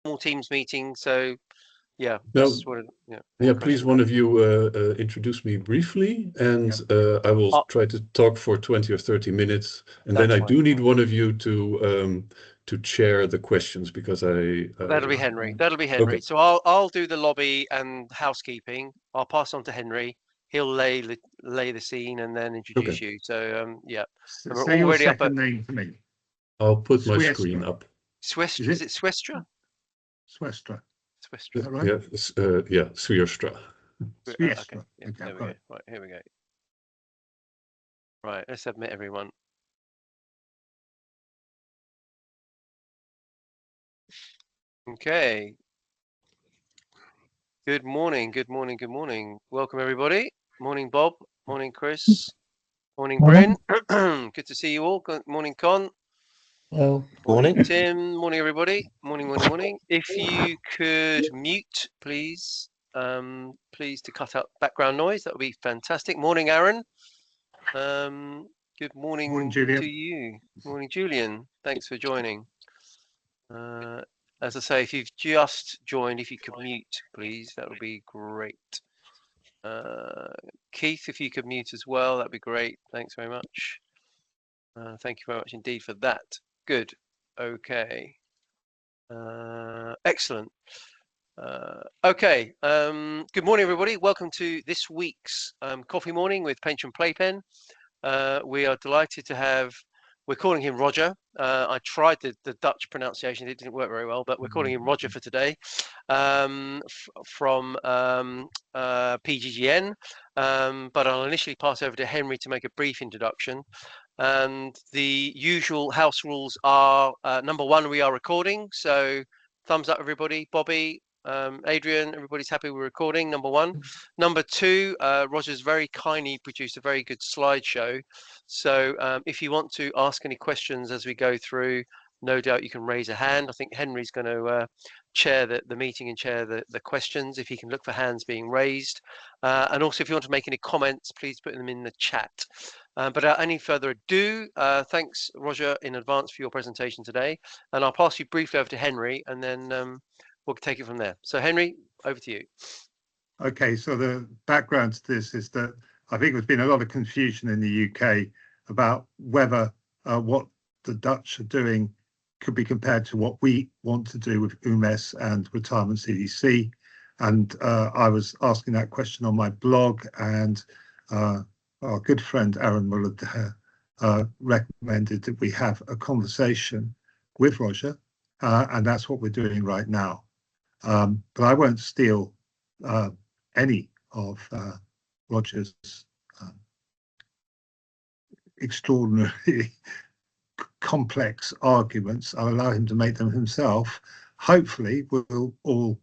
normal Teams meeting. So yeah, Now, that's what. yeah, please, one of you introduce me briefly, and I will try to talk for 20 or 30 minutes, and then I do need one of you to chair the questions because That'll be Henry. That'll be Henry. Okay. So I'll do the lobby and housekeeping. I'll pass on to Henry. He'll lay the scene and then introduce you. So yeah, and we're So your already up at. second name for me? I'll put my screen up. Is it Swestra? Swestra. Swestra. Is that right? Yeah, Swierstra. Swestra. Okay. Yeah, there we go. Right, here we go. Right, let's admit everyone. Okay. Good morning. Good morning. Good morning. Welcome everybody. Morning, Bob. Morning, Chris. Morning, Bryn. Good to see you all. Good morning, Con. Hello. Morning, Tim. Morning, everybody. Morning, morning, morning. If you could mute, please. Please to cut out background noise. That would be fantastic. Morning, Aaron. Good morning Julian. to you. Morning, Julian. Thanks for joining. As I say, if you've just joined, if you could mute, please, that would be great. Keith, if you could mute as well, that'd be great. Thanks very much. Thank you very much indeed for that. Good. Okay. Excellent. Okay. Good morning, everybody. Welcome to this week's Coffee Morning with Pension Playpen. We are delighted to have. We're calling him Roger. I tried the Dutch pronunciation; it didn't work very well, but we're calling him Roger for today. From PGGN, but I'll initially pass over to Henry to make a brief introduction. And the usual house rules are: number one, we are recording, so thumbs up, everybody. Bobby, Adrian, everybody's happy we're recording. Number one. Number two, Roger's very kindly produced a very good slideshow. So if you want to ask any questions as we go through, no doubt you can raise a hand. I think Henry's going to chair the meeting and chair the questions, if he can look for hands being raised. And also, if you want to make any comments, please put them in the chat. But without any further ado, thanks, Roger, in advance for your presentation today. And I'll pass you briefly over to Henry, and then we'll take it from there. So, Henry, over to you. Okay, so the background to this is that I think there's been a lot of confusion in the UK about whether what the Dutch are doing could be compared to what we want to do with UMS and Retirement CDC. And I was asking that question on my blog, and our good friend Aaron Muller recommended that we have a conversation with Roger, and that's what we're doing right now. But I won't steal any of Roger's extraordinarily complex arguments. I'll allow him to make them himself. Hopefully, we'll all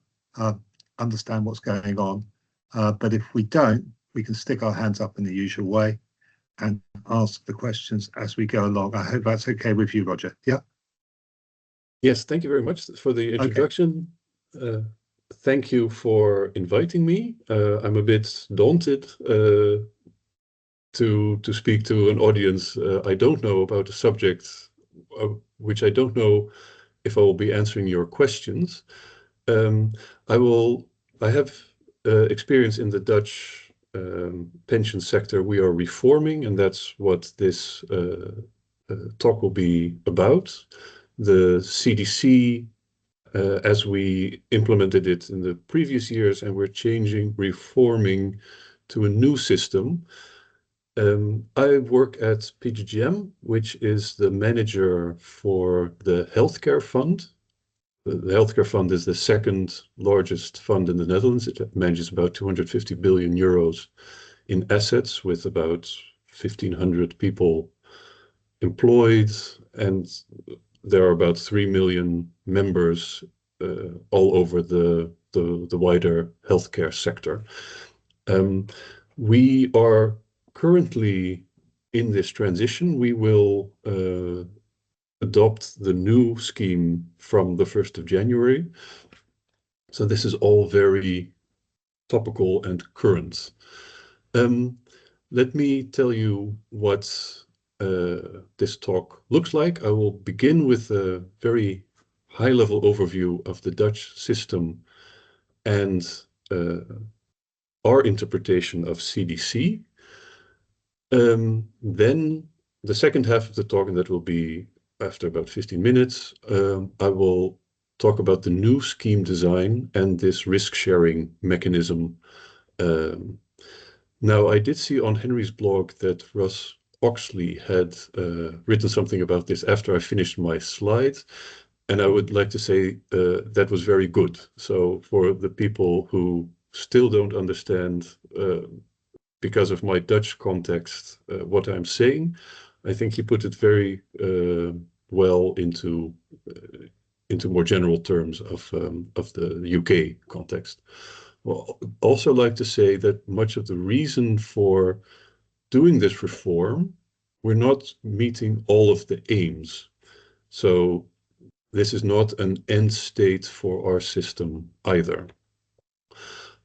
understand what's going on. But if we don't, we can stick our hands up in the usual way and ask the questions as we go along. I hope that's okay with you, Roger. Yeah. Yes, thank you very much for the introduction. Okay. Thank you for inviting me. I'm a bit daunted to speak to an audience I don't know about a subject which I don't know if I will be answering your questions. I have experience in the Dutch pension sector. We are reforming, and that's what this talk will be about. The CDC, as we implemented it in the previous years, and we're reforming to a new system. I work at PGGM, which is the manager for the healthcare fund. The healthcare fund is the second largest fund in the Netherlands. It manages about 250 billion euros in assets, with about 1,500 people employed, and there are about 3 million members all over the wider healthcare sector. We are currently in this transition. We will adopt the new scheme from the 1st of January. So this is all very topical and current. Let me tell you what this talk looks like. I will begin with a very high-level overview of the Dutch system and our interpretation of CDC. Then the second half of the talk, and that will be after about 15 minutes, I will talk about the new scheme design and this risk-sharing mechanism. Now, I did see on Henry's blog that Russ Oxley had written something about this after I finished my slides, and I would like to say that was very good. So for the people who still don't understand, because of my Dutch context, what I'm saying, I think he put it very well into more general terms of the UK context. Well, also like to say that much of the reason for doing this reform, we're not meeting all of the aims. So this is not an end state for our system either.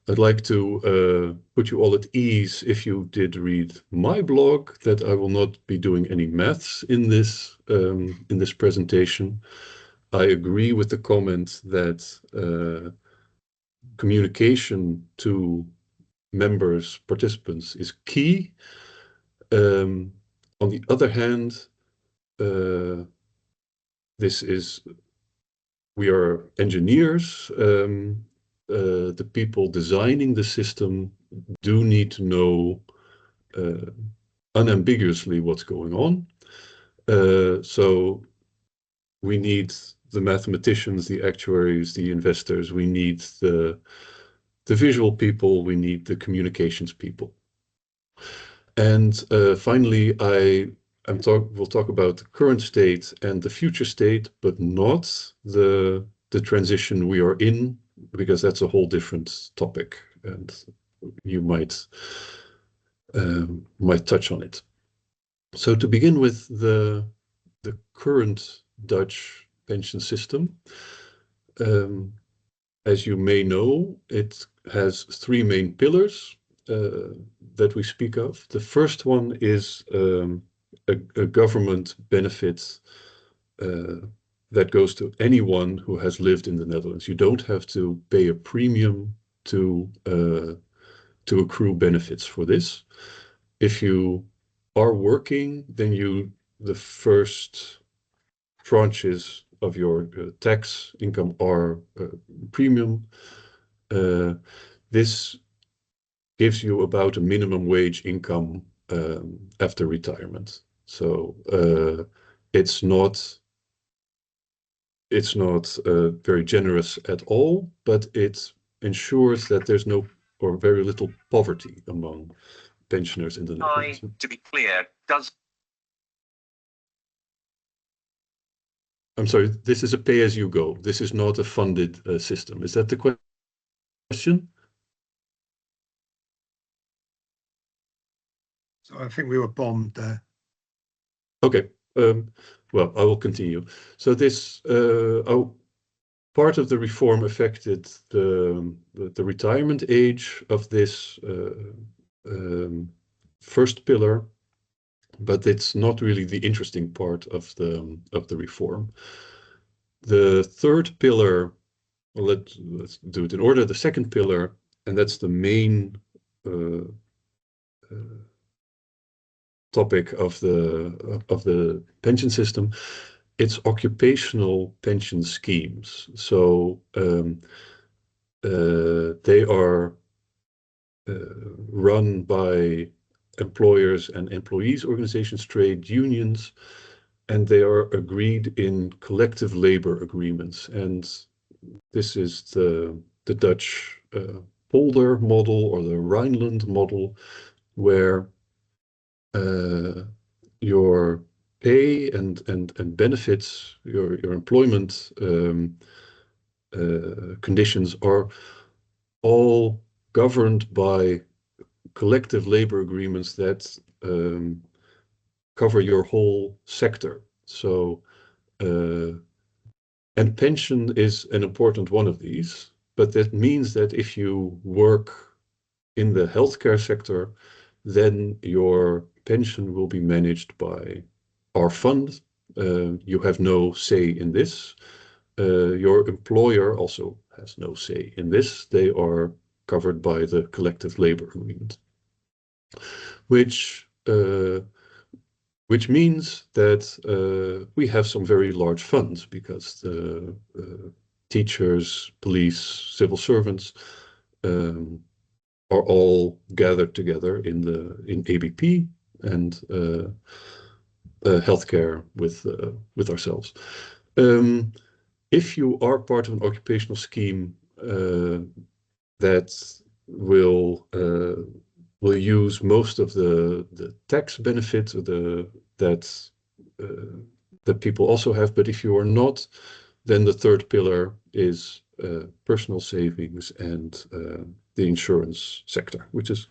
I'd like to put you all at ease if you did read my blog that I will not be doing any maths in this presentation. I agree with the comment that communication to members, participants is key. On the other hand, we are engineers. The people designing the system do need to know unambiguously what's going on. So we need the mathematicians, the actuaries, the investors. We need the visual people. We need the communications people. And finally, we'll talk about the current state and the future state, but not the transition we are in, because that's a whole different topic, and you might touch on it. So to begin with, the current Dutch pension system, as you may know, it has three main pillars that we speak of. The first one is a government benefit that goes to anyone who has lived in the Netherlands. You don't have to pay a premium to accrue benefits for this. If you are working, then the first tranches of your tax income are premium. This gives you about a minimum wage income after retirement. So it's not very generous at all, but it ensures that there's no or very little poverty among pensioners in the Netherlands. To be clear, I'm sorry, this is a pay-as-you-go. This is not a funded system. Is that the question? So I think we were bombed there. Okay. Well, I will continue. So this part of the reform affected the retirement age of this first pillar, but it's not really the interesting part of the reform. The third pillar, well, let's do it in order. The second pillar, and that's the main topic of the pension system, it's occupational pension schemes. So they are run by employers and employees organizations, trade unions, and they are agreed in collective labor agreements. And this is the Dutch polder model or the Rhineland model, where your pay and benefits, your employment conditions are all governed by collective labor agreements that cover your whole sector. So, and pension is an important one of these, but that means that if you work in the healthcare sector, then your pension will be managed by our fund. You have no say in this. your employer also has no say in this. They are covered by the collective labor agreement, which means that we have some very large funds because the teachers, police, civil servants are all gathered together in ABP and healthcare with ourselves. If you are part of an occupational scheme that will use most of the tax benefit that people also have, but if you are not, then the third pillar is personal savings and the insurance sector, which is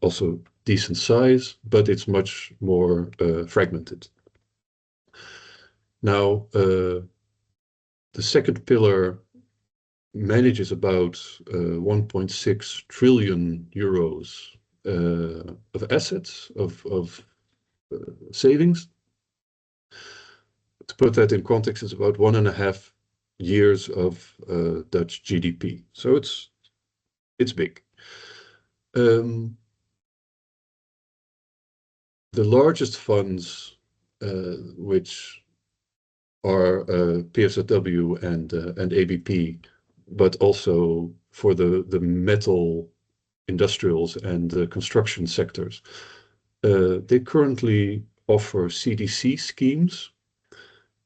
also decent size, but it's much more fragmented. Now, the second pillar manages about 1.6 trillion euros of assets, of savings. To put that in context, it's about 1.5 years of Dutch GDP. So it's big. The largest funds, which are PSW and ABP, but also for the metal industrials and the construction sectors, they currently offer CDC schemes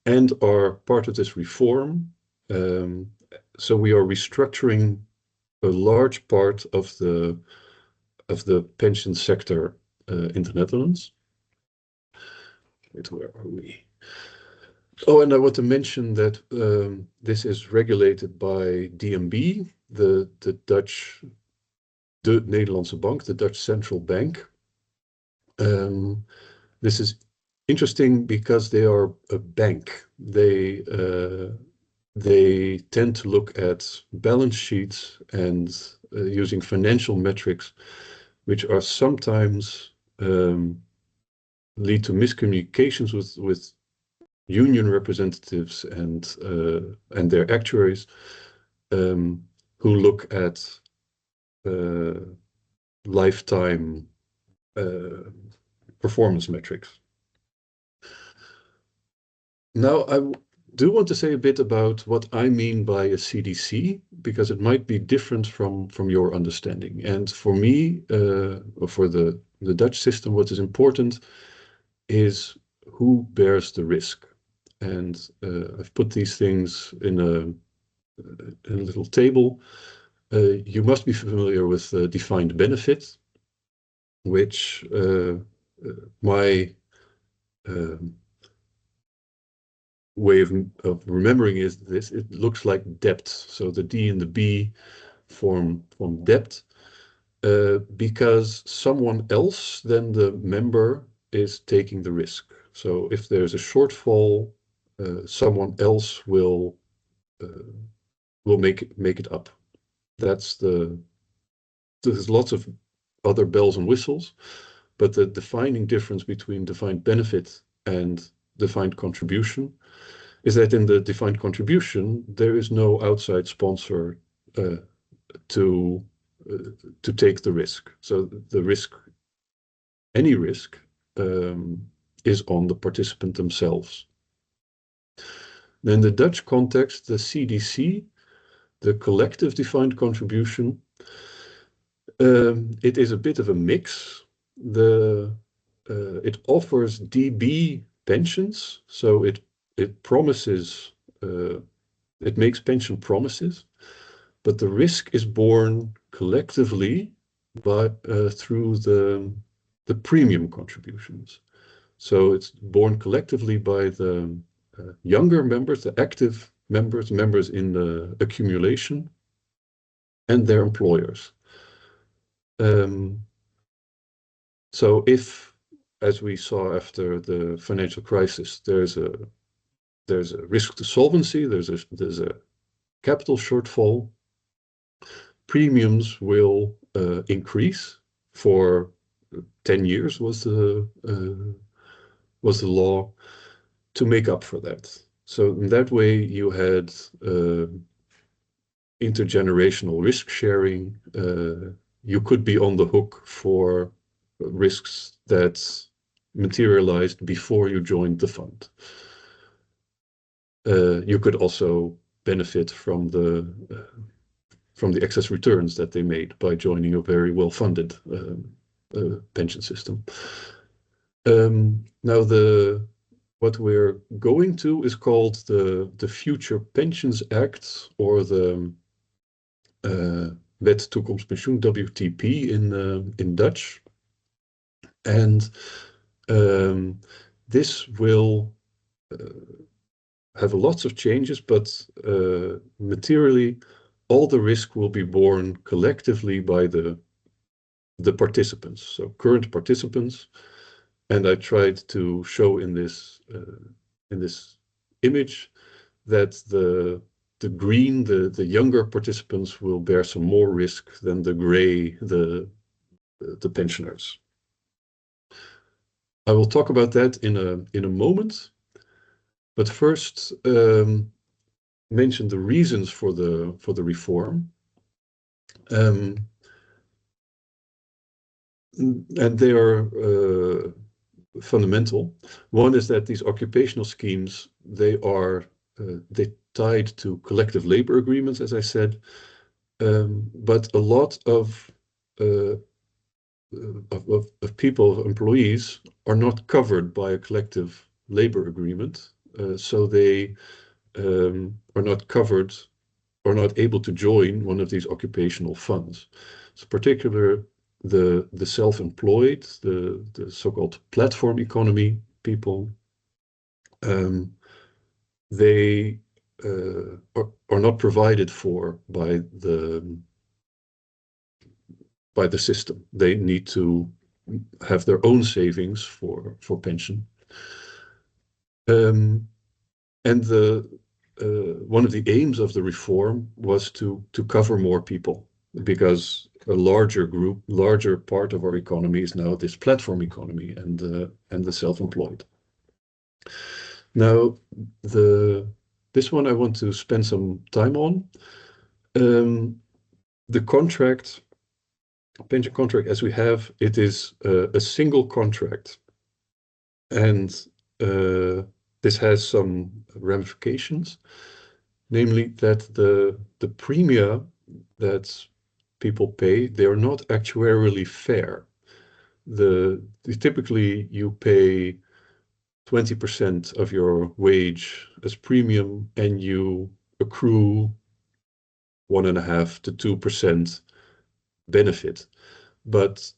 and are part of this reform. So we are restructuring a large part of the pension sector in the Netherlands. Wait, where are we? Oh, and I want to mention that this is regulated by DNB, the Nederlandse Bank, the Dutch central bank. This is interesting because they are a bank. They tend to look at balance sheets and using financial metrics, which are sometimes lead to miscommunications with union representatives and their actuaries, who look at lifetime performance metrics. Now, I do want to say a bit about what I mean by a CDC, because it might be different from your understanding. And for me, or for the Dutch system, what is important is who bears the risk. And I've put these things in a little table. You must be familiar with defined benefit, which my way of remembering is this. It looks like debt. So the D and the B form debt, because someone else than the member is taking the risk. So if there's a shortfall, someone else will make it up. There's lots of other bells and whistles, but the defining difference between defined benefit and defined contribution is that in the defined contribution there is no outside sponsor to take the risk. So the risk, any risk, is on the participant themselves. Then in the Dutch context, the CDC, the collective defined contribution, it is a bit of a mix. It offers DB pensions, so it promises, it makes pension promises, but the risk is borne collectively through the premium contributions. So it's borne collectively by the younger members, the active members in the accumulation, and their employers. So if, as we saw after the financial crisis, there's a risk to solvency, there's a capital shortfall, premiums will increase for 10 years was the law, to make up for that. So in that way, you had intergenerational risk sharing. You could be on the hook for risks that materialized before you joined the fund. You could also benefit from the excess returns that they made by joining a very well-funded pension system. Now, what we're going to is called the Future Pensions Act, or the Wet Toekomstpensioen, WTP in Dutch. And this will have lots of changes, but materially, all the risk will be borne collectively by the participants, so current participants. And I tried to show in this image that the green, the younger participants, will bear some more risk than the gray, the pensioners. I will talk about that in a moment, but first mention the reasons for the reform. And they are fundamental. One is that these occupational schemes, they tied to collective labor agreements, as I said, but a lot of people, of employees, are not covered by a collective labor agreement, so they are not covered or not able to join one of these occupational funds. So particularly the self-employed, the so-called platform economy people, they are not provided for by the system. They need to have their own savings for pension. And one of the aims of the reform was to cover more people, because a larger part of our economy is now this platform economy and the self-employed. Now, this one I want to spend some time on. The pension contract as we have, it is a single contract, and this has some ramifications, namely that the premia that people pay, they are not actuarially fair. Typically you pay 20% of your wage as premium, and you accrue 1.5 to 2% benefit. But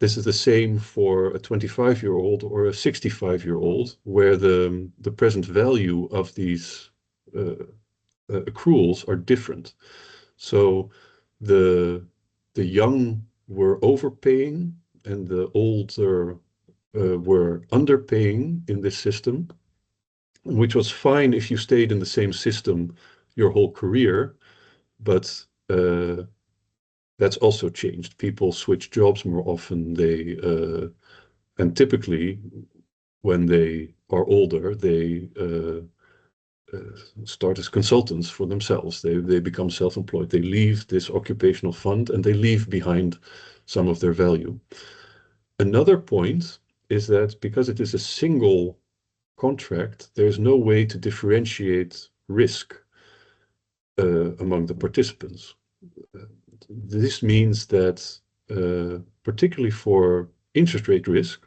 this is the same for a 25-year-old or a 65-year-old, where the present value of these accruals are different. So the young were overpaying and the older were underpaying in this system, which was fine if you stayed in the same system your whole career, but that's also changed. People switch jobs more often. And typically, when they are older, they start as consultants for themselves. They become self-employed. They leave this occupational fund and they leave behind some of their value. Another point is that because it is a single contract, there's no way to differentiate risk among the participants. This means that particularly for interest rate risk,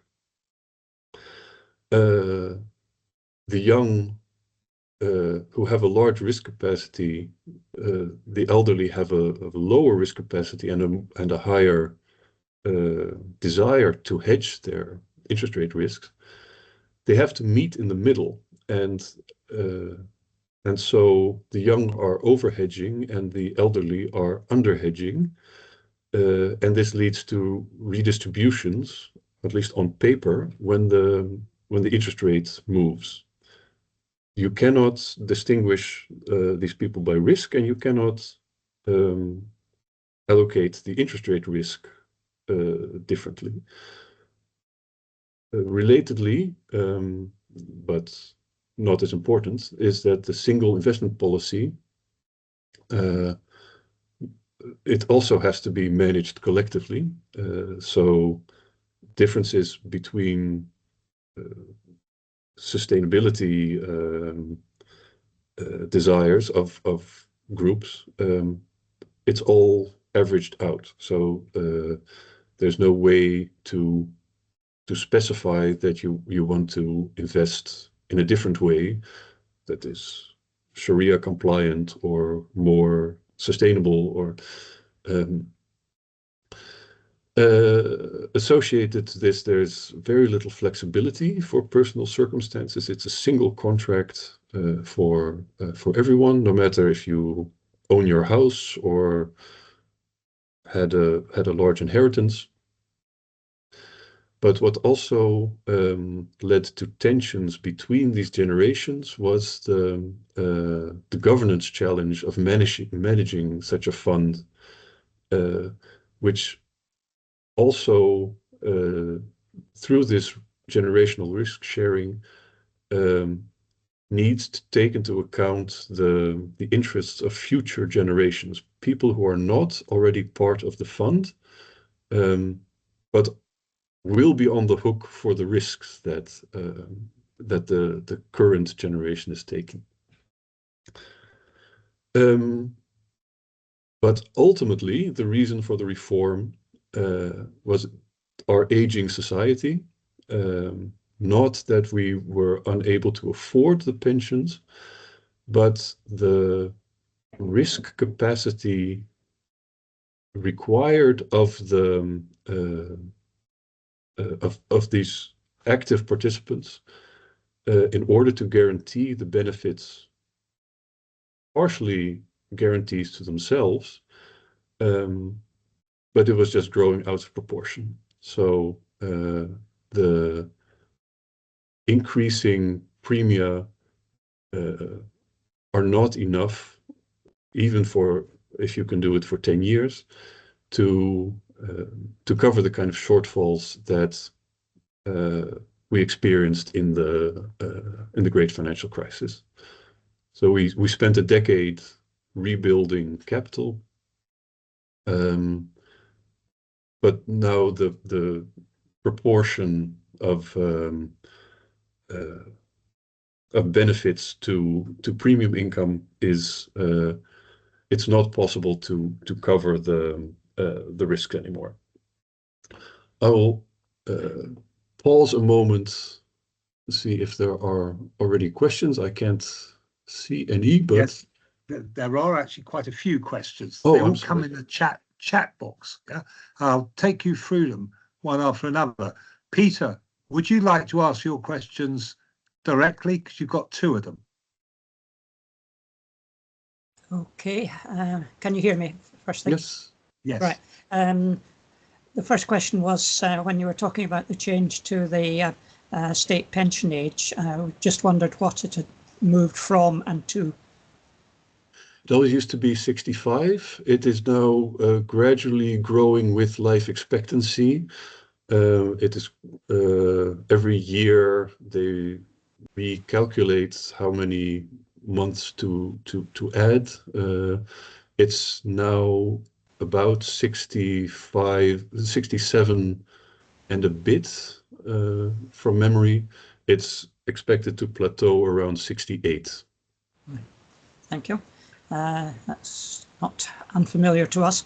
the young who have a large risk capacity, the elderly have a lower risk capacity and a higher desire to hedge their interest rate risks. They have to meet in the middle, and so the young are over hedging and the elderly are under hedging, and this leads to redistributions, at least on paper, when the interest rate moves. You cannot distinguish these people by risk, and you cannot allocate the interest rate risk differently. Relatedly, but not as important, is that the single investment policy, it also has to be managed collectively. So differences between sustainability desires of groups, it's all averaged out. So there's no way to specify that you want to invest in a different way that is Sharia compliant or more sustainable, or associated to this, there's very little flexibility for personal circumstances. It's a single contract for everyone, no matter if you own your house or had a large inheritance. But what also led to tensions between these generations was the governance challenge of managing such a fund, which also through this generational risk sharing needs to take into account the interests of future generations, people who are not already part of the fund, but will be on the hook for the risks that the current generation is taking. But ultimately, the reason for the reform was our aging society, not that we were unable to afford the pensions, but the risk capacity required of the of these active participants in order to guarantee the benefits, partially guarantees to themselves, but it was just growing out of proportion. So the increasing premia are not enough, even for if you can do it for 10 years, to cover the kind of shortfalls that we experienced in the great financial crisis. So we spent a decade rebuilding capital, but now the proportion of benefits to premium income is it's not possible to cover the risk anymore. I will pause a moment to see if there are already questions. I can't see any, but yes, there are actually quite a few questions. Oh, they all I'm come sorry. in the chat box. Yeah, I'll take you through them one after another. Peter, would you like to ask your questions directly, because you've got two of them? Okay, can you hear me first thing? Yes. Yes. Right. The first question was when you were talking about the change to the state pension age, just wondered what it had moved from and to. It always used to be 65. It is now gradually growing with life expectancy. It is every year they recalculate how many months to add. It's now about 65, 67 and a bit from memory. It's expected to plateau around 68. Thank you. That's not unfamiliar to us.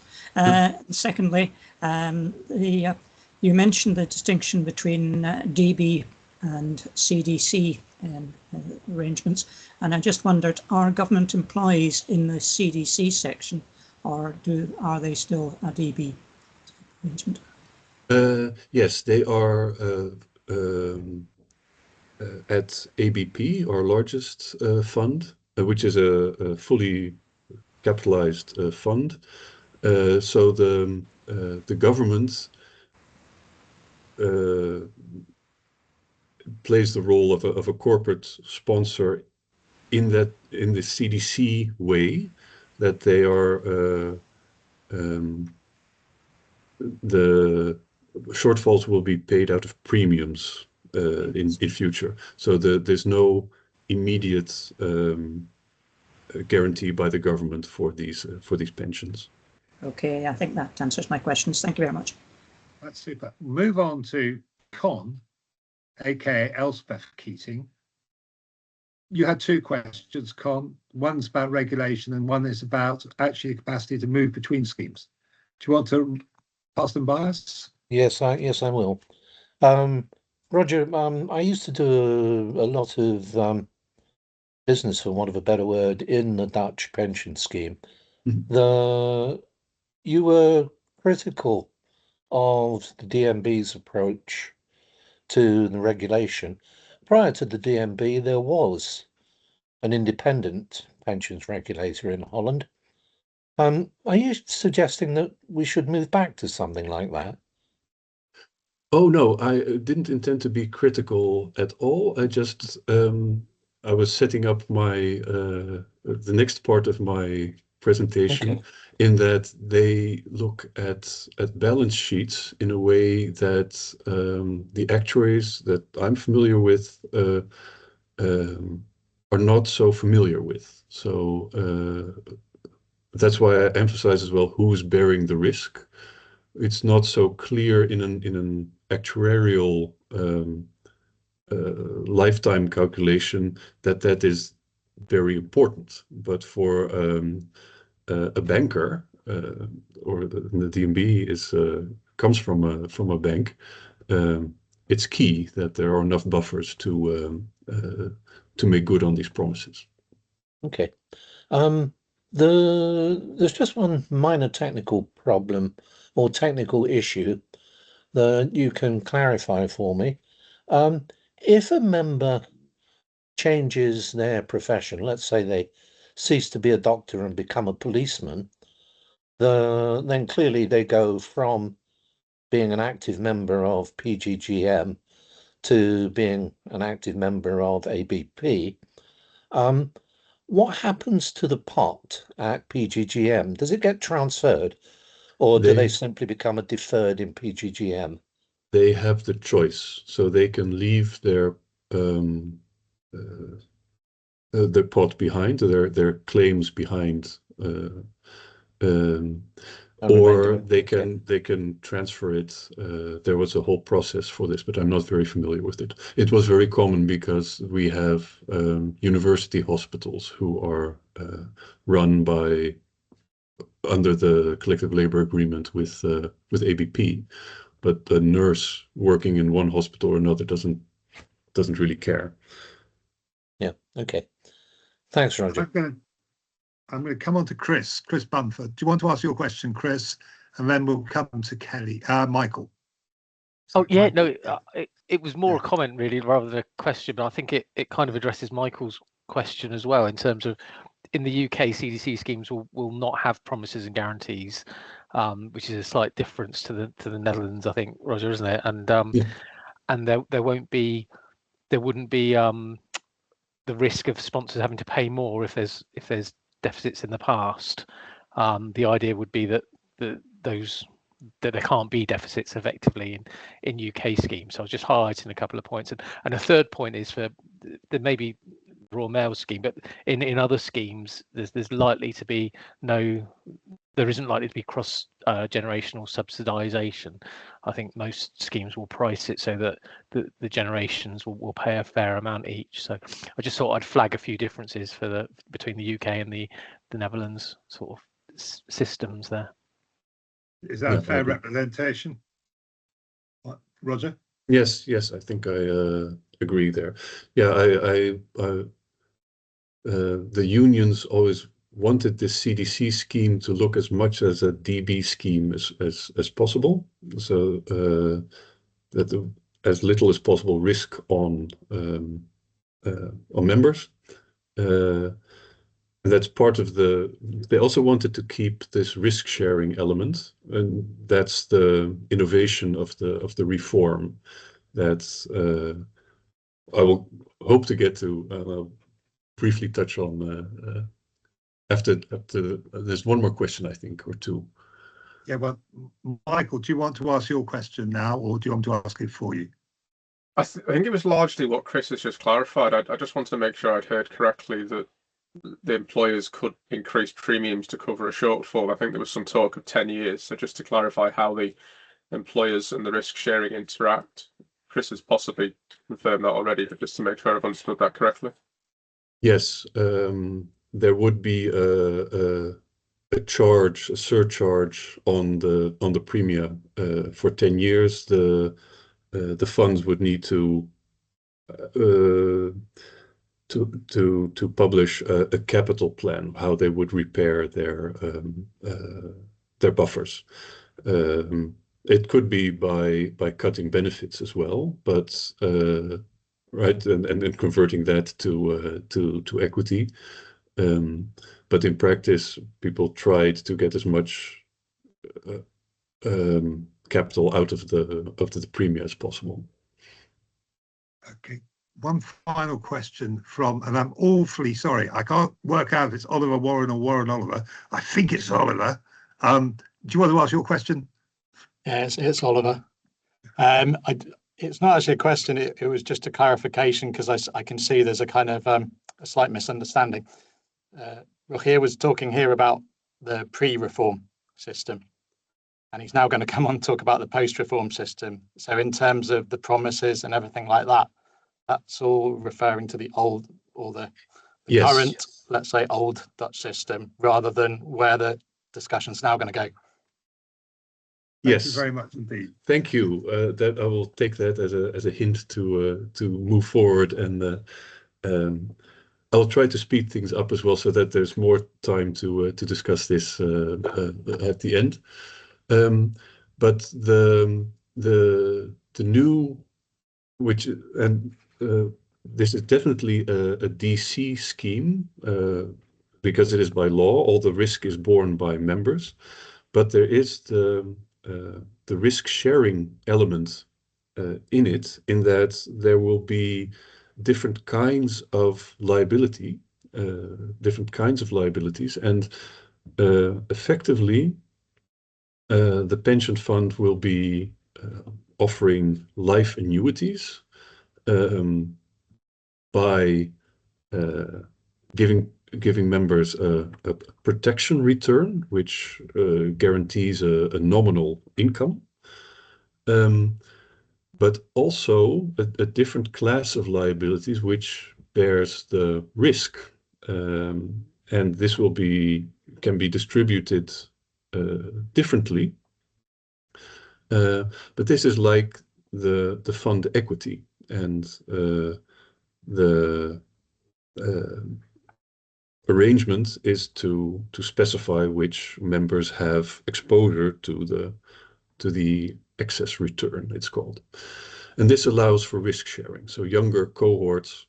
Secondly, you mentioned the distinction between DB and CDC arrangements, and I just wondered, are government employees in the CDC section, or are they still a DB arrangement? Yes, they are at ABP, our largest fund, which is a fully capitalized fund. So the government plays the role of a corporate sponsor in the CDC way, that they are the shortfalls will be paid out of premiums in future. So there's no immediate guarantee by the government for these pensions. Okay, I think that answers my questions. Thank you very much. That's super. Move on to Con, aka Elspeth Keating. You had two questions, Con. One's about regulation and one is about actually the capacity to move between schemes. Do you want to pass them by us? Yes, I will. Roger, I used to do a lot of business, for want of a better word, in the Dutch pension scheme. Mhm. You were critical of the DNB's approach to the regulation. Prior to the DNB, there was an independent pensions regulator in Holland. Are you suggesting that we should move back to something like that? Oh no, I didn't intend to be critical at all. I just I was setting up my the next part of my presentation Okay. in that they look at balance sheets in a way that the actuaries that I'm familiar with are not so familiar with. So that's why I emphasize as well who's bearing the risk. It's not so clear in an actuarial lifetime calculation that is very important. But for a banker or the DNB is comes from a bank, it's key that there are enough buffers to make good on these promises. Okay. There's just one minor technical problem or technical issue that you can clarify for me. If a member changes their profession, let's say they cease to be a doctor and become a policeman, then clearly they go from being an active member of PGGM to being an active member of ABP. What happens to the pot at PGGM? Does it get transferred, or do they simply become a deferred in PGGM? They have the choice, so they can leave their pot behind, their claims behind, or they can transfer it. There was a whole process for this, but I'm not very familiar with it. It was very common because we have university hospitals who are run by under the collective labor agreement with ABP, but a nurse working in one hospital or another doesn't really care. Yeah. Okay. Thanks, Roger. I'm going to come on to Chris Bumford. Do you want to ask your question, Chris? And then we'll come to Kelly, Michael. Oh yeah, Michael. no, it was more a comment really rather than a question, but I think it kind of addresses Michael's question as well in terms of in the UK CDC schemes will not have promises and guarantees, which is a slight difference to the Netherlands, I think, Roger, isn't it? And and there wouldn't be the risk of sponsors having to pay more if there's deficits in the past. The idea would be that there can't be deficits effectively in UK schemes. So I was just highlighting a couple of points, and a third point is for there may be Royal Mail scheme, but in other schemes there's likely to be there isn't likely to be cross generational subsidization. I think most schemes will price it so that the generations will pay a fair amount each. So I just thought I'd flag a few differences between the UK and the Netherlands sort of systems there. Is that a fair representation, Roger? Yes, I think I agree there. Yeah, the unions always wanted this CDC scheme to look as much as a DB scheme as possible, so that as little as possible risk on members. And that's part of they also wanted to keep this risk sharing element, and that's the innovation of the reform that I will hope to get to. I'll briefly touch on after there's one more question, I think, or two. Yeah, well, Michael, do you want to ask your question now, or do you want me to ask it for you? I think it was largely what Chris has just clarified. I just want to make sure I'd heard correctly that the employers could increase premiums to cover a shortfall. I think there was some talk of 10 years. So just to clarify how the employers and the risk sharing interact, Chris has possibly confirmed that already, but just to make sure I've understood that correctly. Yes, there would be a surcharge on the premium for 10 years. The funds would need to publish a capital plan, how they would repair their buffers. It could be by cutting benefits as well, but right, and converting that to equity. But in practice, people tried to get as much capital out of the premium as possible. Okay. One final question from, and I'm awfully sorry, I can't work out if it's Oliver Warren or Warren Oliver. I think it's Oliver. Do you want to ask your question? Yes, it's Oliver. It's not actually a question. It was just a clarification because I can see there's a kind of a slight misunderstanding. Rogier was talking here about the pre-reform system, and he's now going to come on and talk about the post-reform system. So in terms of the promises and everything like that, that's all referring to the old or the Yes. current, let's say, old Dutch system, rather than where the discussion's now going to go. Thank Yes. you very much indeed. Thank you. That I will take that as a hint to move forward, and I'll try to speed things up as well so that there's more time to discuss this at the end. But the new, which and this is definitely a DC scheme because it is by law. All the risk is borne by members, but there is the risk sharing element in it, in that there will be different kinds of liabilities, and effectively the pension fund will be offering life annuities by giving members a protection return, which guarantees a nominal income, but also a different class of liabilities which bears the risk, and this can be distributed differently. But this is like the fund equity, and the arrangement is to specify which members have exposure to the excess return, it's called. And this allows for risk sharing. So younger cohorts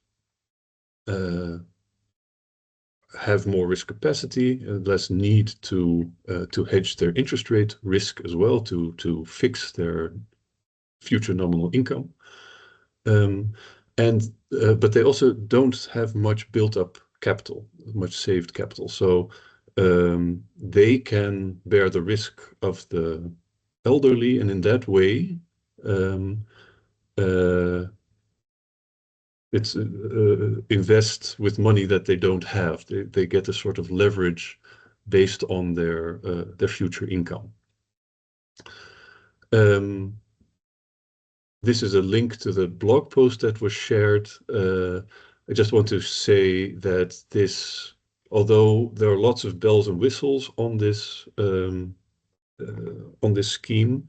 have more risk capacity and less need to hedge their interest rate risk as well, to fix their future nominal income. But they also don't have much built up capital, much saved capital. So they can bear the risk of the elderly, and in that way it's invest with money that they don't have. They get a sort of leverage based on their future income. This is a link to the blog post that was shared. I just want to say that this, although there are lots of bells and whistles on this scheme,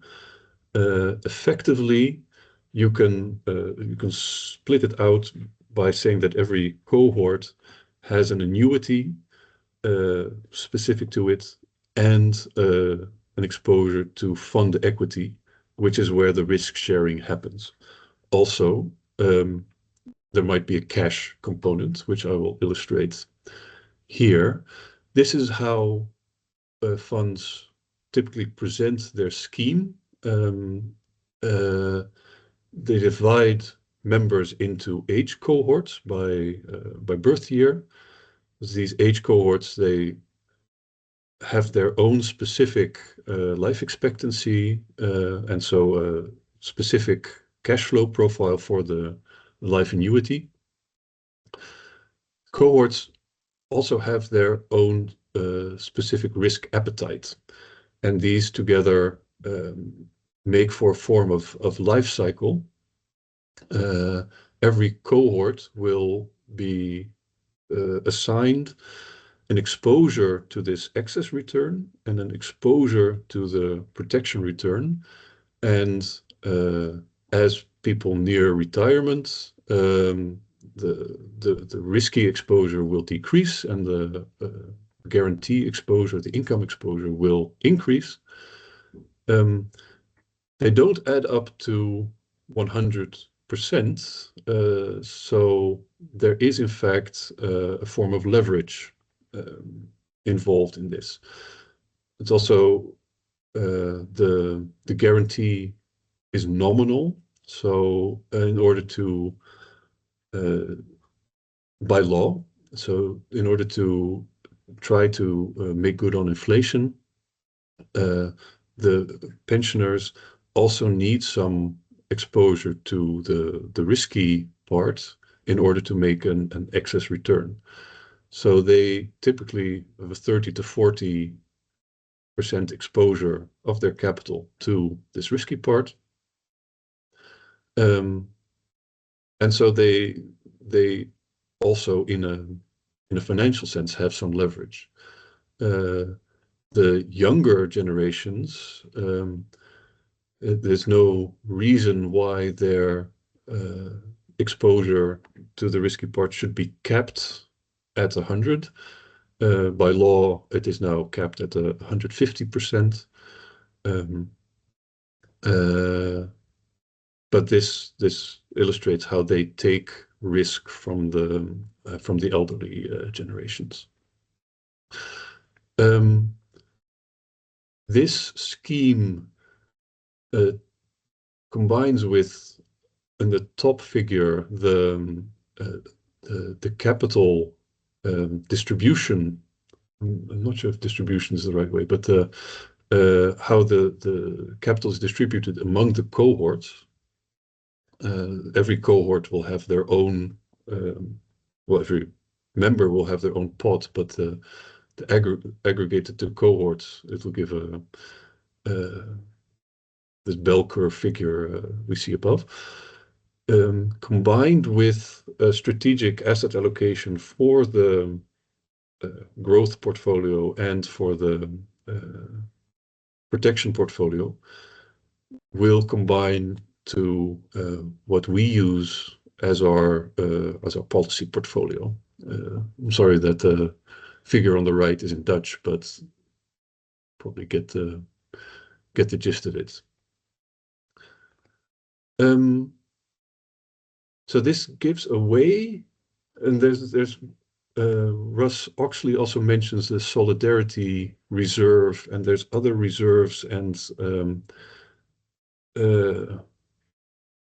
effectively you can split it out by saying that every cohort has an annuity specific to it, and an exposure to fund equity, which is where the risk sharing happens. Also, there might be a cash component, which I will illustrate here. This is how funds typically present their scheme. They divide members into age cohorts by birth year. These age cohorts, they have their own specific life expectancy, and so specific cash flow profile for the life annuity. Cohorts also have their own specific risk appetite, and these together make for a form of life cycle. Every cohort will be assigned an exposure to this excess return and an exposure to the protection return. And as people near retirement, the risky exposure will decrease and the guarantee exposure, the income exposure will increase. They don't add up to 100%. So there is in fact a form of leverage involved in this. It's also the guarantee is nominal. So in order to by law, so in order to try to make good on inflation, the pensioners also need some exposure to the risky part in order to make an excess return. So they typically have a 30 to 40% exposure of their capital to this risky part. And so they also in a financial sense have some leverage. The younger generations, there's no reason why their exposure to the risky part should be capped at 100. By law, it is now capped at 150%. But this illustrates how they take risk from the elderly generations. This scheme combines with, in the top figure, the capital distribution. I'm not sure if distribution is the right way, but how the capital is distributed among the cohorts. Every cohort will have their own, well, every member will have their own pot, but the aggregated to cohorts, it will give this bell curve figure we see above, combined with a strategic asset allocation for the growth portfolio and for the protection portfolio, will combine to what we use as our policy portfolio. I'm sorry that the figure on the right is in Dutch, but probably get the gist of it. So this gives a way, and there's Russ Oxley also mentions the solidarity reserve, and there's other reserves, and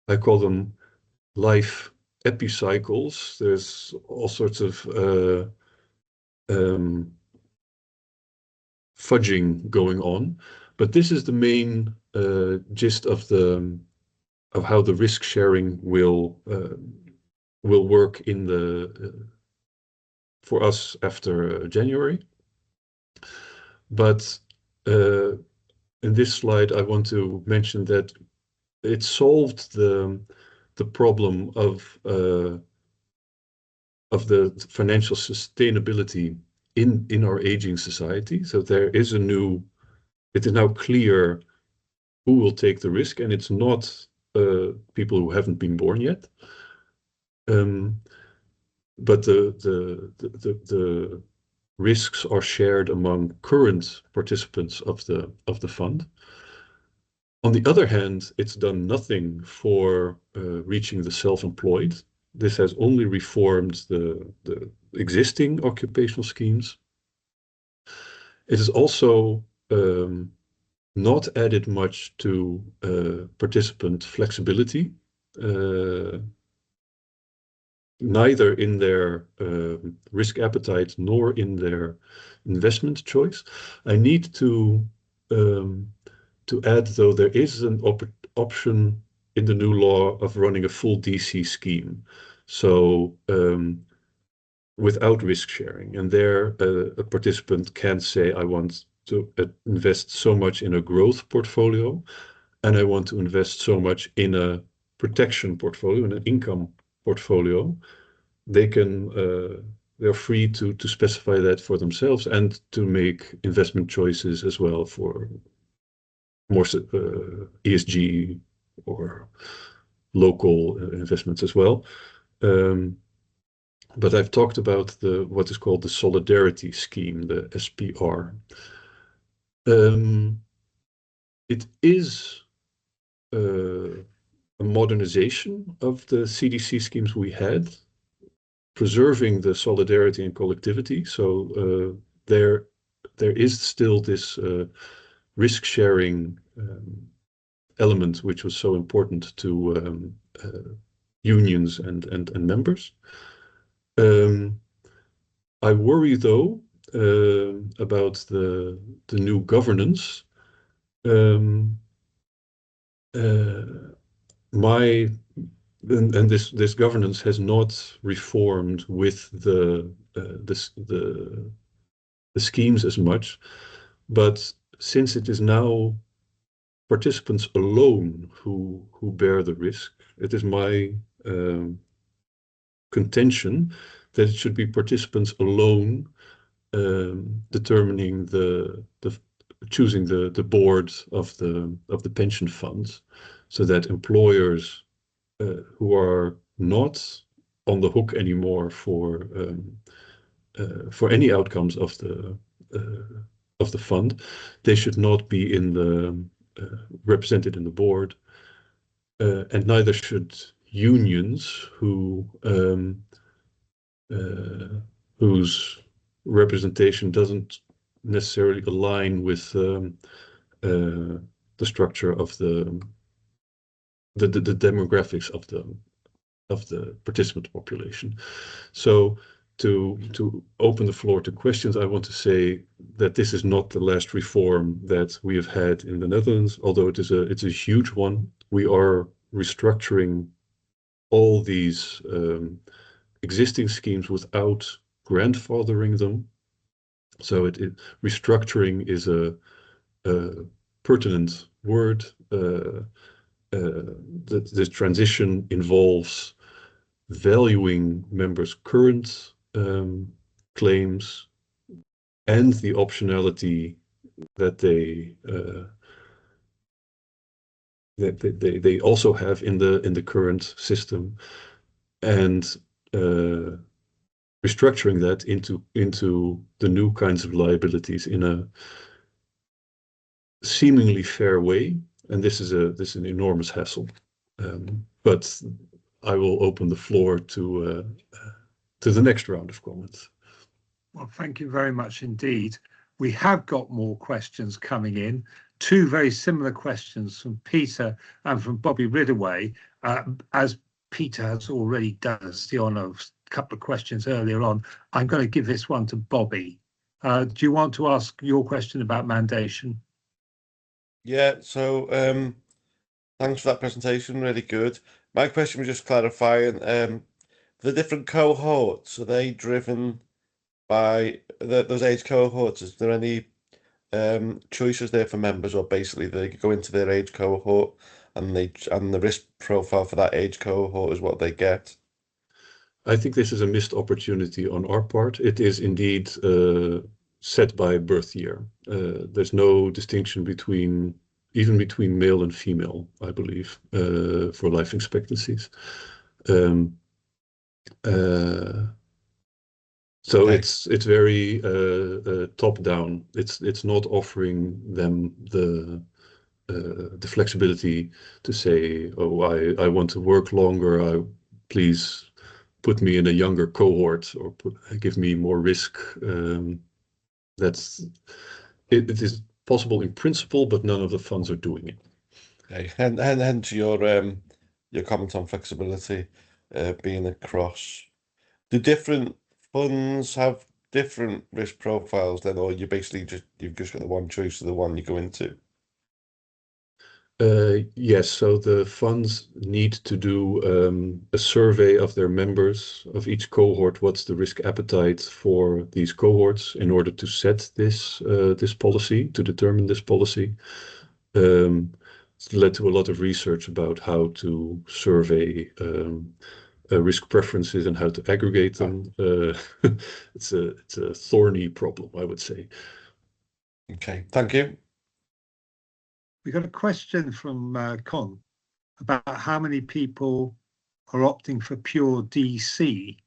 I call them life epicycles. There's all sorts of fudging going on, but this is the main gist of how the risk sharing will work in for us after January. But in this slide, I want to mention that it solved the problem of the financial sustainability in our aging society. So it is now clear who will take the risk, and it's not people who haven't been born yet. But the risks are shared among current participants of the fund. On the other hand, it's done nothing for reaching the self-employed. This has only reformed the existing occupational schemes. It has also not added much to participant flexibility, neither in their risk appetite nor in their investment choice. I need to add, though, there is an option in the new law of running a full DC scheme. So without risk sharing. And there a participant can say, I want to invest so much in a growth portfolio, and I want to invest so much in a protection portfolio, in an income portfolio. They can, they're free to specify that for themselves and to make investment choices as well for more ESG or local investments as well. But I've talked about what is called the Solidarity Scheme, the SPR. It is a modernization of the CDC schemes we had, preserving the solidarity and collectivity. So there is still this risk-sharing element, which was so important to unions and members. I worry though about the new governance. This governance has not reformed with the schemes as much, but since it is now participants alone who bear the risk, it is my contention that it should be participants alone determining choosing the board of the pension funds, so that employers who are not on the hook anymore for any outcomes of the fund, they should not be represented in the board, and neither should unions whose representation doesn't necessarily align with the structure of the demographics of the participant population. So to open the floor to questions, I want to say that this is not the last reform that we have had in the Netherlands, although it's a huge one. We are restructuring all these existing schemes without grandfathering them. So restructuring is a pertinent word. This transition involves valuing members' current claims and the optionality that they also have in the current system, and restructuring that into the new kinds of liabilities in a seemingly fair way. And this is an enormous hassle. But I will open the floor to the next round of comments. Well, thank you very much indeed. We have got more questions coming in. Two very similar questions from Peter and from Bobby Ridaway. As Peter has already done us the honour of a couple of questions earlier on, I'm going to give this one to Bobby. Do you want to ask your question about mandation? Yeah, so thanks for that presentation, really good. My question was just clarifying, the different cohorts, are they driven by those age cohorts? Is there any choices there for members, or basically they go into their age cohort and the risk profile for that age cohort is what they get? I think this is a missed opportunity on our part. It is indeed set by birth year. There's no distinction even between male and female, I believe, for life expectancies. So Okay. it's very top down. It's not offering them the flexibility to say, oh, I want to work longer. Please put me in a younger cohort, or give me more risk. It is possible in principle, but none of the funds are doing it. Okay, and hence your comment on flexibility being across. Do different funds have different risk profiles then, or you've just got the one choice of the one you go into? Yes, so the funds need to do a survey of their members of each cohort. What's the risk appetite for these cohorts in order to set this policy, to determine this policy. It's led to a lot of research about how to survey risk preferences and how to aggregate them. It's a thorny problem, I would say. Okay, thank you. We got a question from Con about how many people are opting for pure DC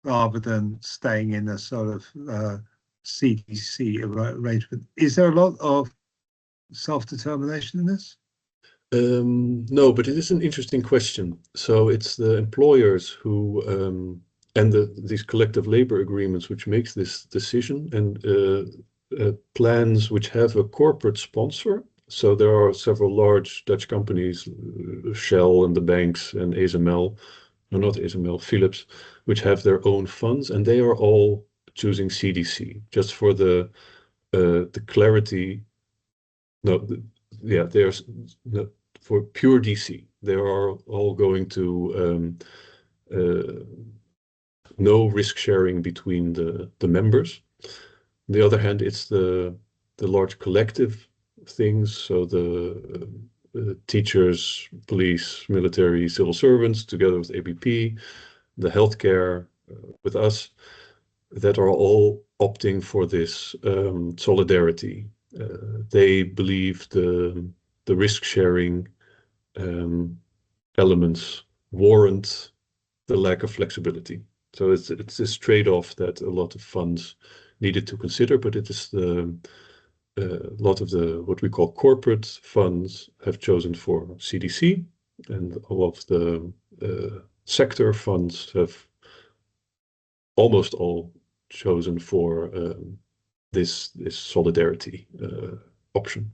rather than staying in a sort of CDC arrangement. Is there a lot of self-determination in this? No, but it is an interesting question. So it's the employers who and these collective labor agreements which makes this decision, and plans which have a corporate sponsor. So there are several large Dutch companies, Shell and the banks and ASML, no, not ASML, Philips, which have their own funds, and they are all choosing CDC just for the clarity. No, yeah, there's for pure DC. They are all going to no risk sharing between the members. On the other hand, it's the large collective things. So the teachers, police, military, civil servants, together with ABP, the healthcare with us, that are all opting for this solidarity. They believe the risk sharing elements warrant the lack of flexibility. So it's this trade-off that a lot of funds needed to consider, but it is a lot of the what we call corporate funds have chosen for CDC, and all of the sector funds have almost all chosen for this solidarity option.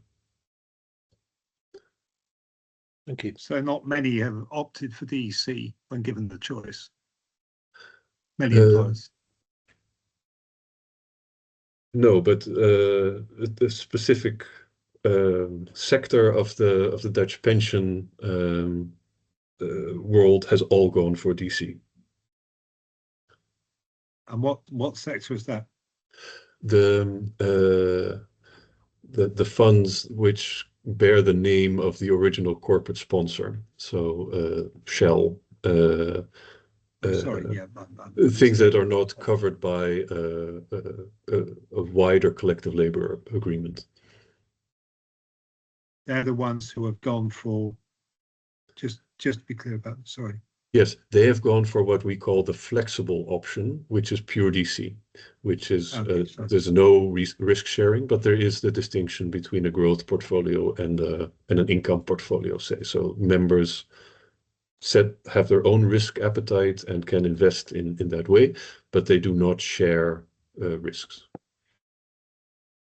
Thank you. So not many have opted for DC when given the choice. Many employers. No, but the specific sector of the Dutch pension world has all gone for DC. And what sector is that? The funds which bear the name of the original corporate sponsor. So Shell. Sorry, yeah. Things that are not covered by a wider collective labor agreement. They're the ones who have gone for, just to be clear about them, sorry. Yes, they have gone for what we call the flexible option, which is pure DC, which is there's no risk sharing, but there is the distinction between a growth portfolio and an income portfolio, say. So members have their own risk appetite and can invest in that way, but they do not share risks.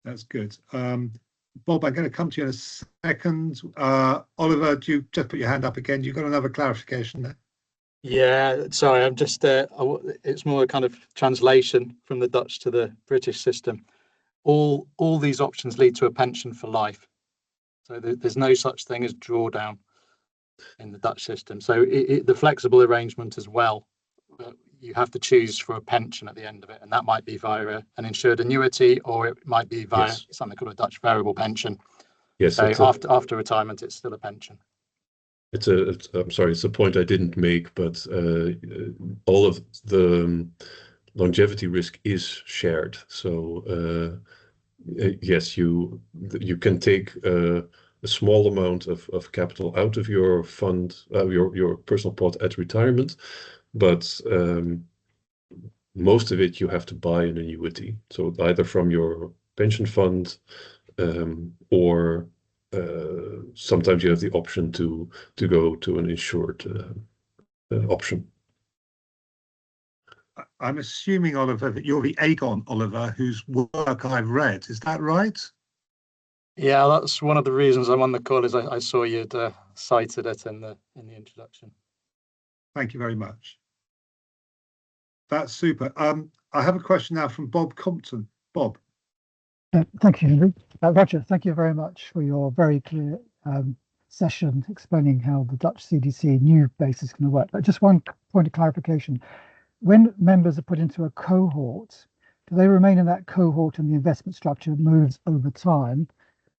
That's good. Bob, I'm going to come to you in a second. Oliver, do you just put your hand up again? You've got another clarification there. Yeah, sorry, I'm just, it's more a kind of translation from the Dutch to the British system. All these options lead to a pension for life. So there's no such thing as drawdown in the Dutch system. So the flexible arrangement as well, you have to choose for a pension at the end of it, and that might be via an insured annuity, or it might be via something called a Dutch variable pension. Yes. So after retirement, it's still a pension. I'm sorry, it's a point I didn't make, but all of the longevity risk is shared. So yes, you can take a small amount of capital out of your fund, your personal pot at retirement, but most of it you have to buy an annuity. So either from your pension fund or sometimes you have the option to go to an insured option. I'm assuming, Oliver, that you're the Aegon Oliver whose work I've read. Is that right? Yeah, that's one of the reasons I'm on the call. Is I saw you'd cited it in the introduction. Thank you very much. That's super. I have a question now from Bob Compton. Bob. Thank you, Henry. Roger, thank you very much for your very clear session explaining how the Dutch CDC new base is going to work. But just one point of clarification. When members are put into a cohort, do they remain in that cohort and the investment structure moves over time?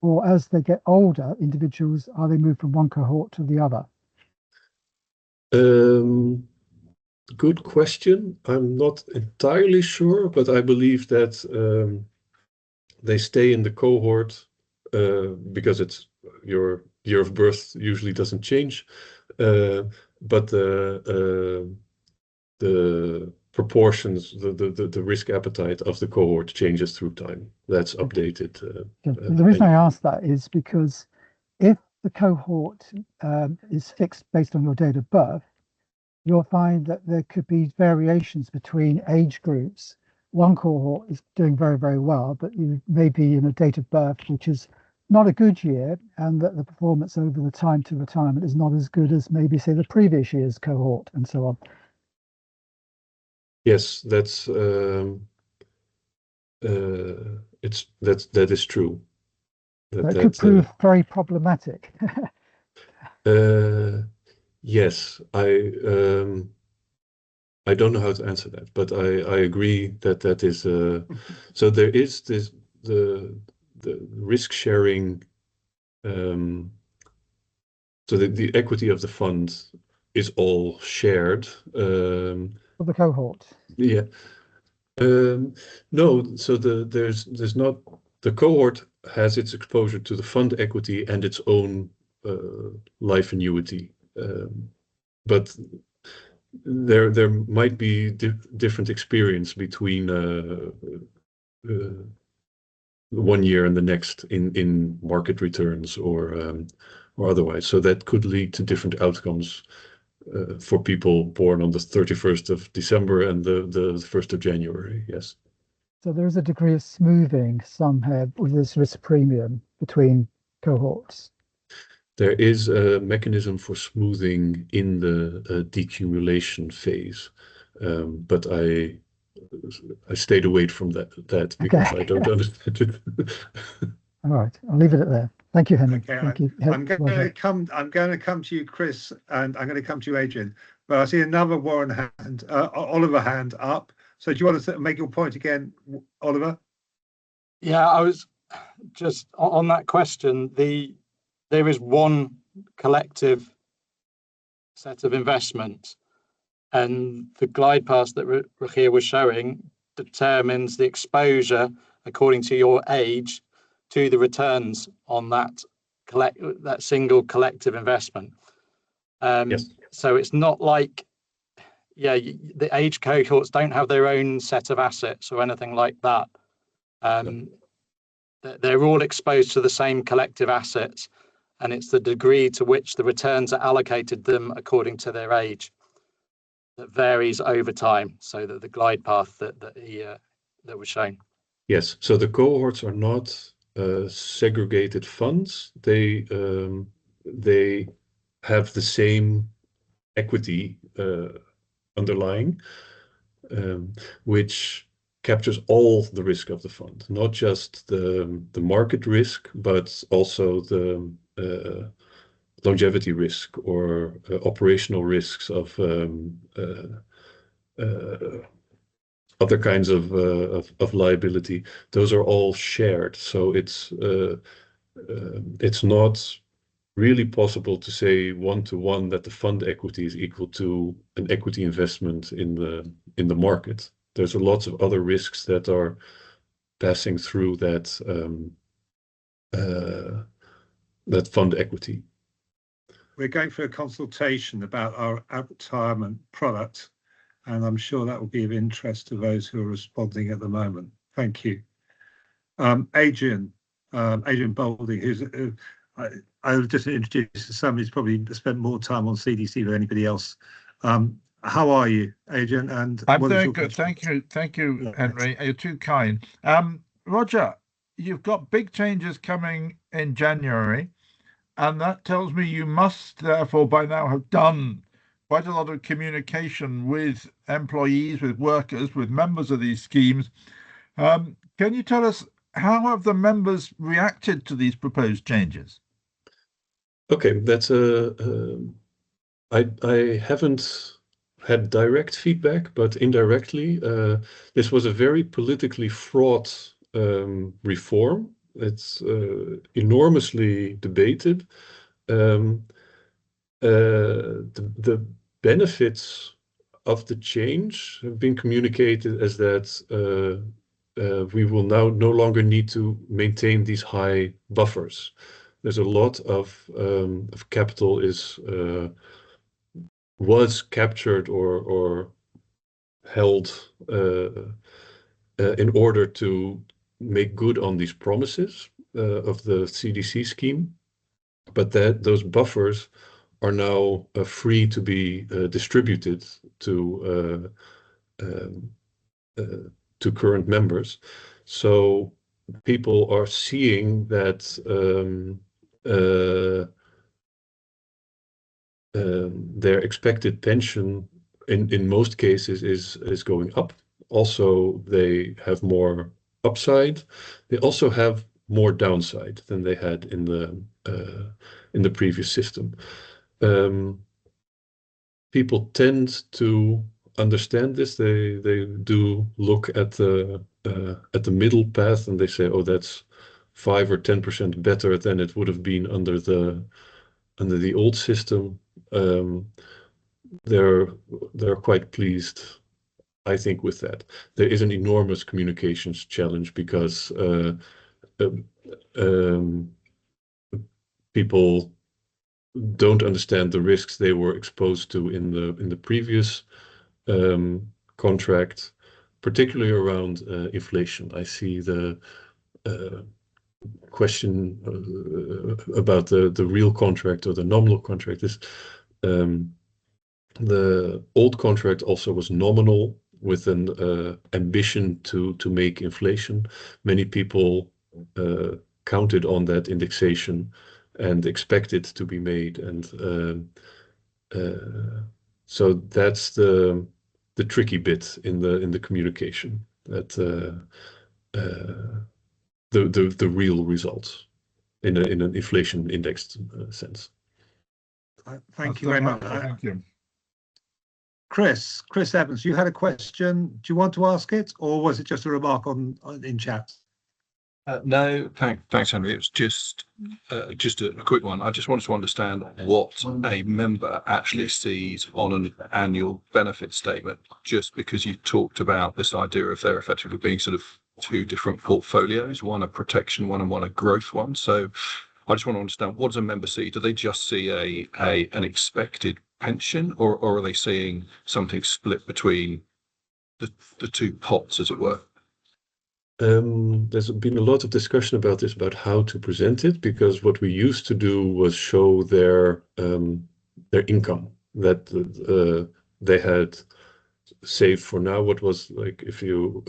Or as they get older, individuals, are they moved from one cohort to the other? Good question. I'm not entirely sure, but I believe that they stay in the cohort because it's your year of birth usually doesn't change, but the proportions, the risk appetite of the cohort changes through time. That's updated. The reason I ask that is because if the cohort is fixed based on your date of birth, you'll find that there could be variations between age groups. One cohort is doing very, very well, but you may be in a date of birth which is not a good year, and that the performance over the time to retirement is not as good as maybe, say, the previous year's cohort, and so on. Yes, that is true. That could prove very problematic. Yes, I don't know how to answer that, but I agree that is so there is the risk sharing. So the equity of the fund is all shared. For the cohort. Yeah. No, so there's not, the cohort has its exposure to the fund equity and its own life annuity. But there might be different experience between 1 year and the next in market returns or otherwise. So that could lead to different outcomes for people born on the 31st of December and the 1st of January. Yes. So there is a degree of smoothing somehow with this risk premium between cohorts. There is a mechanism for smoothing in the decumulation phase, but I stayed away from that because I don't understand it. All right, I'll leave it at there. Thank you, Henry. Okay, Thank you. I'm going to come to you, Chris, and I'm going to come to you, Adrian. But I see another Oliver hand up. So do you want to make your point again, Oliver? Yeah, I was just on that question. There is one collective set of investments, and the glide path that Rogier was showing determines the exposure according to your age to the returns on that single collective investment. Yes. So it's not like, the age cohorts don't have their own set of assets or anything like that. They're all exposed to the same collective assets, and it's the degree to which the returns are allocated them according to their age that varies over time. So that the glide path that was shown. Yes. So the cohorts are not segregated funds. They have the same equity underlying, which captures all the risk of the fund, not just the market risk, but also the longevity risk or operational risks of other kinds of liability. Those are all shared. So it's not really possible to say one-to-one that the fund equity is equal to an equity investment in the market. There's lots of other risks that are passing through that fund equity. We're going for a consultation about our retirement product, and I'm sure that will be of interest to those who are responding at the moment. Thank you. Adrian Boulding, who's I'll just introduce to somebody who's probably spent more time on CDC than anybody else. How are you, Adrian? And I'm doing good. Thank you, Henry. You're too kind. Roger, you've got big changes coming in January, and that tells me you must therefore by now have done quite a lot of communication with employees, with workers, with members of these schemes. Can you tell us how have the members reacted to these proposed changes? Okay, that's I haven't had direct feedback, but indirectly, this was a very politically fraught reform. It's enormously debated. The benefits of the change have been communicated as that we will now no longer need to maintain these high buffers. There's a lot of capital was captured or held in order to make good on these promises of the CDC scheme, but that those buffers are now free to be distributed to current members. So people are seeing that their expected pension in most cases is going up. Also, they have more upside. They also have more downside than they had in the previous system. People tend to understand this. They do look at the middle path and they say, oh, that's 5 or 10% better than it would have been under the old system. They're quite pleased, I think, with that. There is an enormous communications challenge because people don't understand the risks they were exposed to in the previous contract, particularly around inflation. I see the question about the real contract or the nominal contract is the old contract also was nominal with an ambition to make inflation. Many people counted on that indexation and expect it to be made, and so that's the tricky bit in the communication, that the real results in an inflation indexed sense. Thank you very much. Thank you. Chris Evans, you had a question. Do you want to ask it, or was it just a remark in chat? No, thanks, Henry. It was just a quick one. I just wanted to understand what a member actually sees on an annual benefit statement, just because you talked about this idea of there effectively being sort of two different portfolios, one a protection one and one a growth one. So I just want to understand, what does a member see? Do they just see an expected pension, or are they seeing something split between the two pots, as it were? There's been a lot of discussion about this, about how to present it, because what we used to do was show their income that they had saved for now. What was, like, if you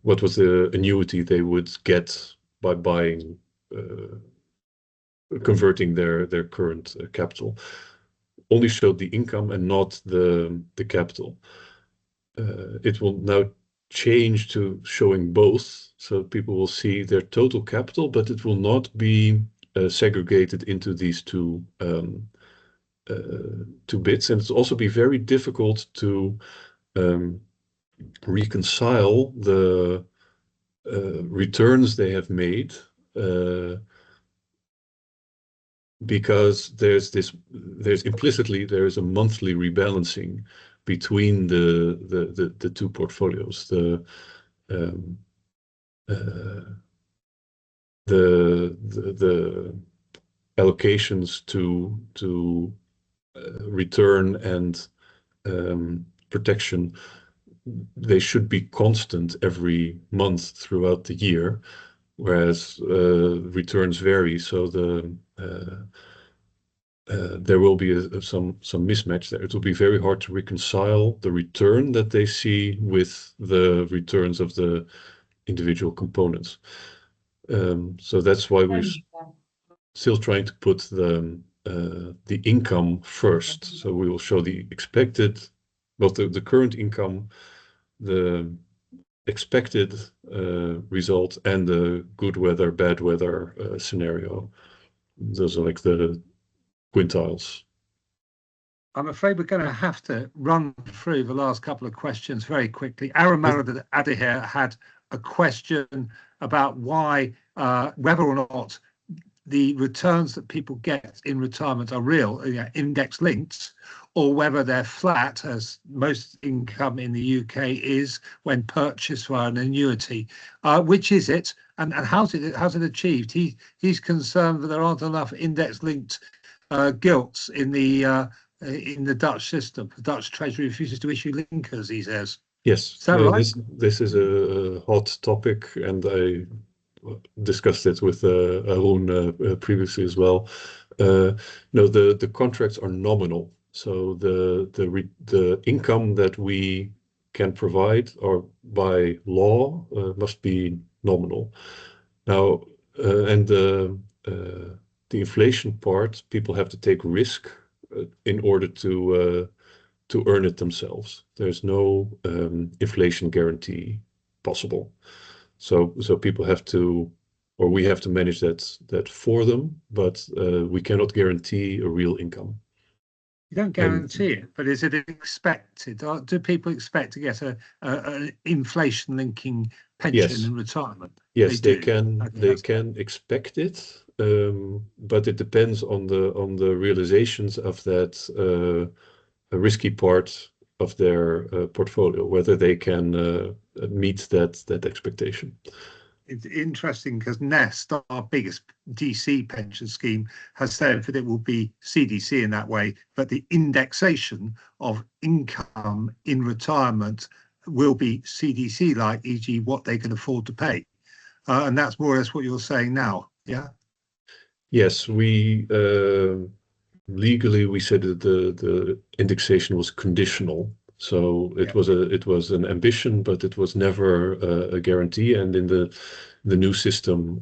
what was the annuity they would get by buying, converting their current capital. Only showed the income and not the capital. It will now change to showing both, so people will see their total capital, but it will not be segregated into these two bits, and it'll also be very difficult to reconcile the returns they have made, because there's implicitly there is a monthly rebalancing between the two portfolios. The allocations to return and protection, they should be constant every month throughout the year, whereas returns vary. So there will be some mismatch there. It will be very hard to reconcile the return that they see with the returns of the individual components. So that's why we're still trying to put the income first. So we will show the expected, both the current income, the expected result, and the good weather, bad weather scenario those are like the quintiles. I'm afraid we're going to have to run through the last couple of questions very quickly. Aaron Adihir had a question about why, whether or not the returns that people get in retirement are real, index linked, or whether they're flat, as most income in the UK is when purchased via an annuity. Which is it, and how's it achieved? He's concerned that there aren't enough index linked gilts in the Dutch system. The Dutch Treasury refuses to issue linkers, he says. Yes, Is that right? This is a hot topic, and I discussed it with Arun previously as well. No, the contracts are nominal, so the income that we can provide, or by law, must be nominal. Now, and the inflation part, people have to take risk in order to earn it themselves. There's no inflation guarantee possible. So people have to, or we have to manage that for them, but we cannot guarantee a real income. You don't guarantee it, but is it expected? Do people expect to get an inflation linking pension in retirement? Yes, they can expect it, but it depends on the realizations of that risky part of their portfolio, whether they can meet that expectation. It's interesting because Nest, our biggest DC pension scheme, has said that it will be CDC in that way, but the indexation of income in retirement will be CDC-like, e.g. what they can afford to pay. And that's more or less what you're saying now, yeah? Yes, we legally we said that the indexation was conditional. So it was an ambition, but it was never a guarantee. And in the new system,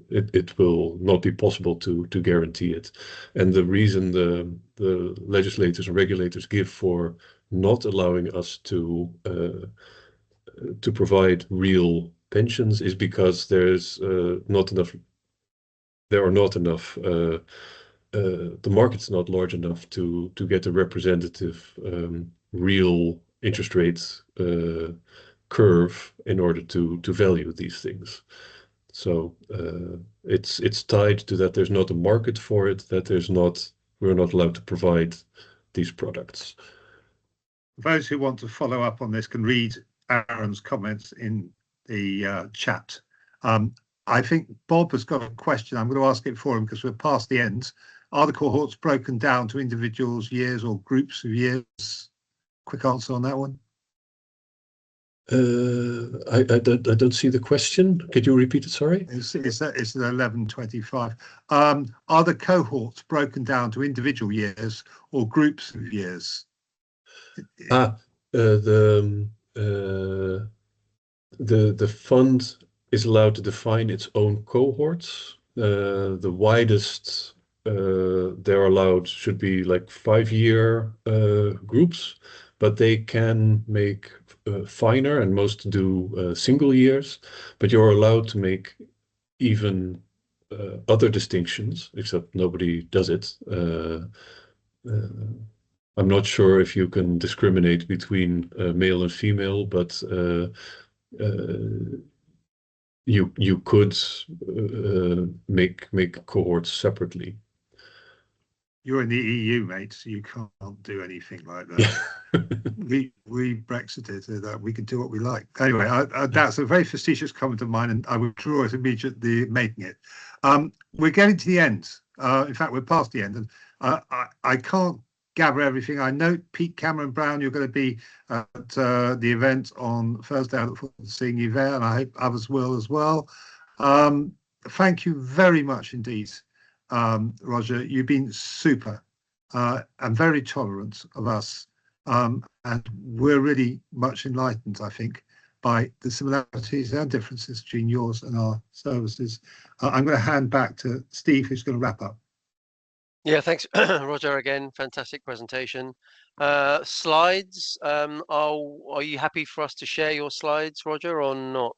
it will not be possible to guarantee it. And the reason the legislators and regulators give for not allowing us to provide real pensions is because there's not enough. There are not enough. The market's not large enough to get a representative real interest rate curve in order to value these things. So it's tied to that there's not a market for it, that we're not allowed to provide these products. Those who want to follow up on this can read Aaron's comments in the chat. I think Bob has got a question. I'm going to ask it for him because we're past the end. Are the cohorts broken down to individuals, years, or groups of years? Quick answer on that one. I don't see the question. Could you repeat it? Sorry. It's at 11:25. Are the cohorts broken down to individual years or groups of years? The fund is allowed to define its own cohorts. The widest they're allowed should be like 5-year groups, but they can make finer, and most do single years. But you're allowed to make even other distinctions, except nobody does it. I'm not sure if you can discriminate between male and female, but you could make cohorts separately. You're in the EU, mate, so you can't do anything like that. we Brexited that we can do what we like. Anyway, that's a very facetious comment of mine, and I withdraw it immediately, making it. We're getting to the end. In fact, we're past the end, and I can't gather everything. I know Pete Cameron Brown, you're going to be at the event on Thursday. I look forward to seeing you there, and I hope others will as well. Thank you very much indeed, Roger. You've been super and very tolerant of us, and we're really much enlightened, I think, by the similarities and differences between yours and our services. I'm going to hand back to Steve, who's going to wrap up. Yeah, thanks, Roger. Again, fantastic presentation. Slides. Are you happy for us to share your slides, Roger, or not?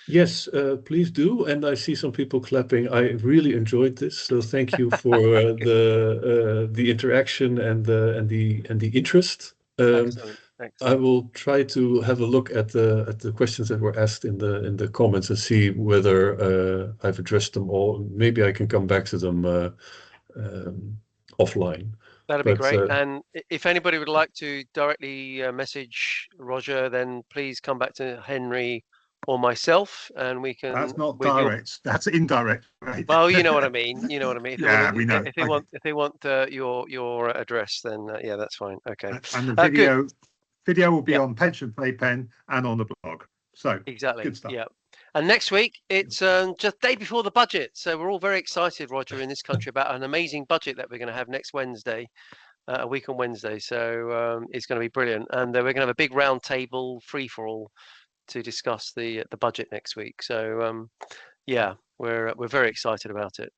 Yes, please do. And I see some people clapping. I really enjoyed this, so thank you for the interaction and the interest. Excellent. I Excellent. will try to have a look at the questions that were asked in the comments and see whether I've addressed them all. Maybe I can come back to them offline. That'd be But, great. And if anybody would like to directly message Roger, then please come back to Henry or myself, and we can. That's not with your- direct. That's indirect. Right? Well, you know what I mean. You know what I mean. If they Yeah, want, we know. If they want your address, then yeah, that's fine. Okay. And the Good. video will be Yep. on Pension Playpen and on the blog. So Exactly. good stuff. Yeah. And next week it's just day before the budget, so we're all very excited, Roger, in this country about an amazing budget that we're going to have next Wednesday, a week on Wednesday. So it's going to be brilliant, and we're going to have a big round table, free for all, to discuss the budget next week. So yeah, we're very excited about it.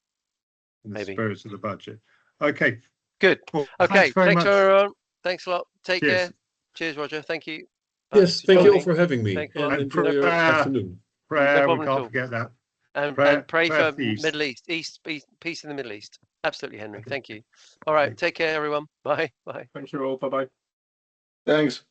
In the Maybe. spirit of the budget. Okay. Good. Well, Okay. Thanks Thanks everyone. Thanks a lot. Take Cheers. care. Cheers, Roger. Thank you. Bye. yes, thank you all Bye. for having me, Thanks a lot. and enjoy your afternoon. Prayer, we problem at all. can't forget that. And Prayer pray for for the East. Middle East, peace in the Middle East. Absolutely, Henry. Thank you. All right. Take care, everyone. Bye. Bye. Thank you all. Bye bye. Thanks.